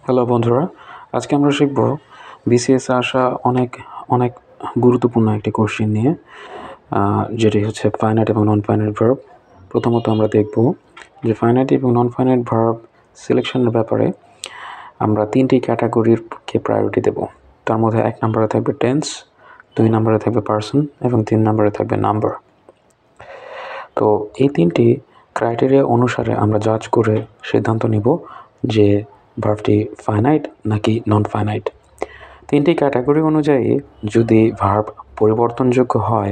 Hello বন্ধুরা, আজকে আমরা শিখব বিসিএসে আসা অনেক অনেক গুরুত্বপূর্ণ একটি কোশ্চেন নিয়ে, যেটি হচ্ছে ফাইনাইট এবং নন ফাইনাইট ভার্ব। প্রথমত আমরা দেখব যে ফাইনাইট এবং নন ফাইনাইট ভার্ব সিলেকশনের ব্যাপারে আমরা তিনটি ক্যাটাগরিকে প্রায়োরিটি দেব। তার মধ্যে 1 নম্বরে থাকবে টেন্স, 2 নম্বরে থাকবে পার্সন এবং 3 নম্বরে থাকবে নাম্বার। তো এই তিনটি ক্রাইটেরিয়া অনুসারে আমরা জাজ করে সিদ্ধান্ত নিব যে ভার্বটি ফাইনাইট নাকি নন ফাইনাইট। তিনটি ক্যাটাগরি অনুযায়ী যদি ভার্ব পরিবর্তনযোগ্য হয়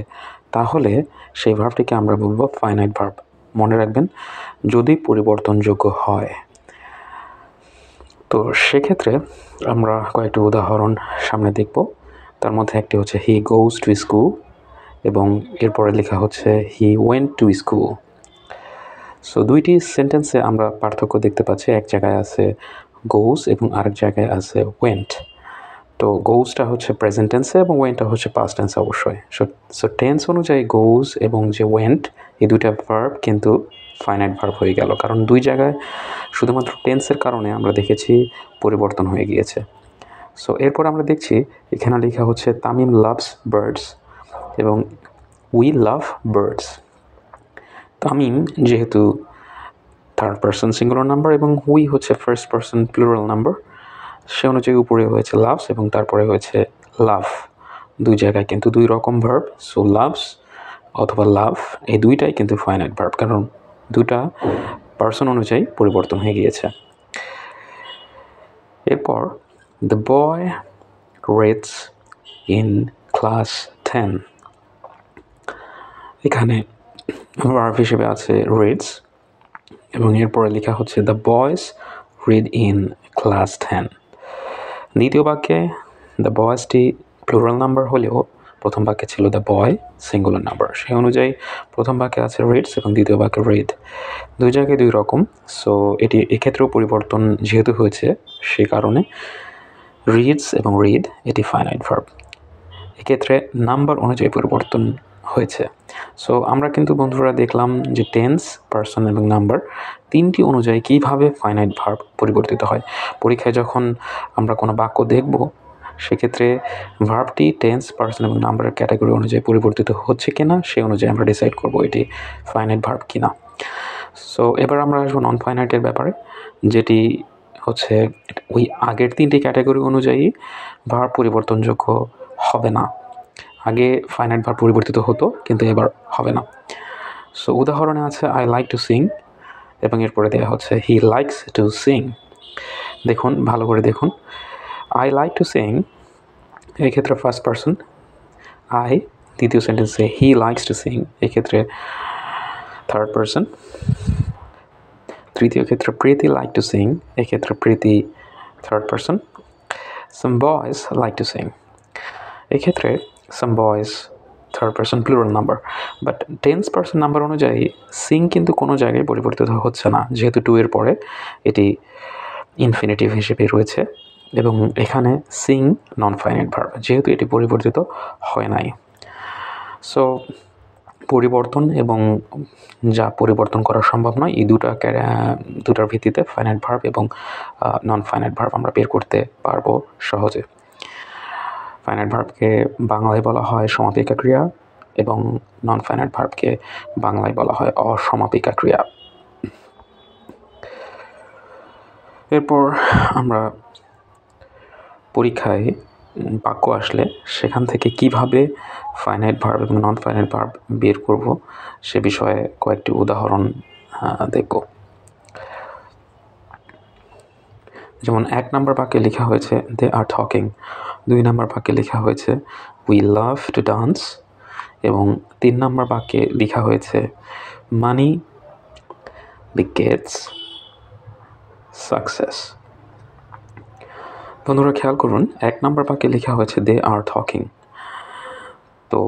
তাহলে সেই ভার্বটিকে আমরা বলবো ফাইনাইট ভার্ব। মনে রাখবেন, যদি পরিবর্তনযোগ্য হয়। তো সেক্ষেত্রে আমরা কয়েকটি উদাহরণ সামনে দেখব। তার মধ্যে একটি হচ্ছে হি গোজ টু স্কুল এবং এরপরে লেখা হচ্ছে he went to school. So দুইটি সেন্টেন্সে আমরা পার্থক্য দেখতে পাচ্ছি। এক জায়গায় আছে গোজ এবং আরেক জায়গায় আছে ওয়েন্ট। তো গোজটা হচ্ছে প্রেজেন্ট টেন্সে এবং ওয়েন্টটা হচ্ছে পাস্ট টেন্সে অবশ্যই। সো টেন্স অনুযায়ী গোজ এবং যে ওয়েন্ট, এই দুইটা ভার্ব কিন্তু ফাইনাইট ভার্ব হয়ে গেল, কারণ দুই জায়গায় শুধুমাত্র টেন্সের কারণে আমরা দেখেছি পরিবর্তন হয়ে গিয়েছে। সো এরপর আমরা দেখছি এখানে লেখা হচ্ছে তামিম লাভস বার্ডস এবং উই লাভ বার্ডস। তামিম যেহেতু থার্ড পারসন সিঙ্গুলার নাম্বার এবং উই হচ্ছে ফার্স্ট পারসন প্লুরাল নাম্বার, সে অনুযায়ী উপরে হয়েছে লাভস এবং তারপরে হয়েছে লাভ। দুই জায়গায় কিন্তু দুই রকম ভার্ব। সো লাভস অথবা লাভ, এই দুইটাই কিন্তু ফাইনাইট ভার্ব, কারণ দুটা পারসন অনুযায়ী পরিবর্তন হয়ে গিয়েছে। এরপর the boy reads in class 10। এখানে ভার্ব হিসেবে আছে রিডস এবং এরপরে লেখা হচ্ছে the boys read in class 10। দ্বিতীয় বাক্যে দ্য বয়েজটি প্লুরাল নাম্বার হলেও প্রথম বাক্যে ছিল দ্য বয় সিঙ্গুলার নাম্বার। সেই অনুযায়ী প্রথম বাক্যে আছে রিডস এবং দ্বিতীয় বাক্যে রিড। দুই জায়গায় দুই রকম। সো এটি এক্ষেত্রেও পরিবর্তন যেহেতু হয়েছে, সে কারণে রিডস এবং রিড এটি ফাইনাইট ভার্ব। এক্ষেত্রে নাম্বার অনুযায়ী পরিবর্তন হয়েছে। সো আমরা কিন্তু বন্ধুরা দেখলাম যে টেন্স, পারসন এবং নাম্বার তিনটি অনুযায়ী কীভাবে ফাইনাইট ভার্ব পরিবর্তিত হয়। পরীক্ষায় যখন আমরা কোনো বাক্য দেখব, সেক্ষেত্রে ভার্বটি টেন্স, পারসন এবং নাম্বারের ক্যাটাগরি অনুযায়ী পরিবর্তিত হচ্ছে কিনা সেই অনুযায়ী আমরা ডিসাইড করব এটি ফাইনাইট ভার্ব কিনা। সো এবার আমরা আসবো নন ফাইনাইটের ব্যাপারে, যেটি হচ্ছে ওই আগের তিনটি ক্যাটাগরি অনুযায়ী ভার্ব পরিবর্তনযোগ্য হবে না। আগে ফাইনাইট ভার্ব পরিবর্তিত হতো, কিন্তু এবার হবে না। সো উদাহরণে আছে আই লাইক টু সিং এবং এরপরে দেওয়া হচ্ছে হি লাইকস টু সিং। দেখুন, ভালো করে দেখুন, আই লাইক টু সিং এক্ষেত্রে ফার্স্ট পারসন আই, দ্বিতীয় সেন্টেন্সে হি লাইকস টু সিং এক্ষেত্রে থার্ড পারসন, তৃতীয় ক্ষেত্রে প্রীতি লাইক টু সিং এক্ষেত্রে Preeti third person, some boys like to sing এক্ষেত্রে some boys third person plural number. But tense person number অনুযায়ী sing কিন্তু কোনো জায়গায় পরিবর্তিত হচ্ছে না, যেহেতু টু এর পরে এটি ইনফিনিটিভ হিসেবে রয়েছে এবং এখানে সিং নন ফাইনাইট ভার্ব, যেহেতু এটি পরিবর্তিত হয় নাই। সো পরিবর্তন এবং যা পরিবর্তন করা সম্ভব নয়, এই দুটার ভিত্তিতে ফাইনাইট ভার্ব এবং নন ফাইনাইট ভার্ব আমরা বের করতে পারবো সহজে। ফাইনাইট ভার্বকে বাংলায় বলা হয় সমাপিকা ক্রিয়া এবং নন ফাইনাইট ভার্বকে বাংলায় বলা হয় অসমাপিকা ক্রিয়া। এরপর আমরা পরীক্ষায় বাক্য আসলে সেখান থেকে কিভাবে ফাইনাইট ভার্ব এবং নন ফাইনাইট ভার্ব বের করব সে বিষয়ে কয়েকটি উদাহরণ দেখব। যেমন 1 নম্বর বাক্যে লেখা হয়েছে দে আর টকিং, 2 নম্বর বাক্যে লেখা হয়েছে উই লাভ টু ডান্স এবং 3 নম্বর বাক্যে লেখা হয়েছে মানি বিগেটস সাকসেস। বন্ধুরা খেয়াল করুন, 1 নম্বর বাক্যে লেখা হয়েছে দে আর টকিং। তো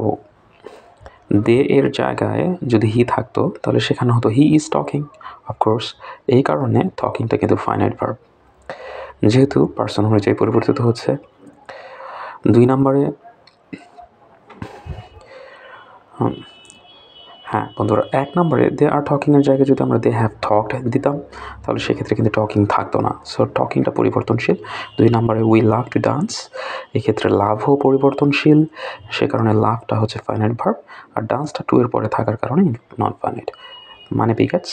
দে এর জায়গায় যদি হি থাকতো তাহলে সেখানে হতো হি ইজ টকিং। অফকোর্স এই কারণে টকিংটা কিন্তু ফাইনাইট ভার্ব, যেহেতু পার্সন অনুযায়ী পরিবর্তিত হচ্ছে। 2 নম্বরে হ্যাঁ বন্ধুরা, 1 নম্বরে দে আর টকিংয়ের জায়গায় যদি আমরা দে হ্যাভ টকড দিতাম তাহলে সেক্ষেত্রে কিন্তু টকিং থাকতো না। সো টকিংটা পরিবর্তনশীল। 2 নম্বরে উই লাভ টু ডান্স, এক্ষেত্রে লাভও পরিবর্তনশীল, সে কারণে লাভটা হচ্ছে ফাইনাইট ভার্ব আর ডান্সটা টু এর পরে থাকার কারণে নন ফাইনাইট। মানে বিগেটস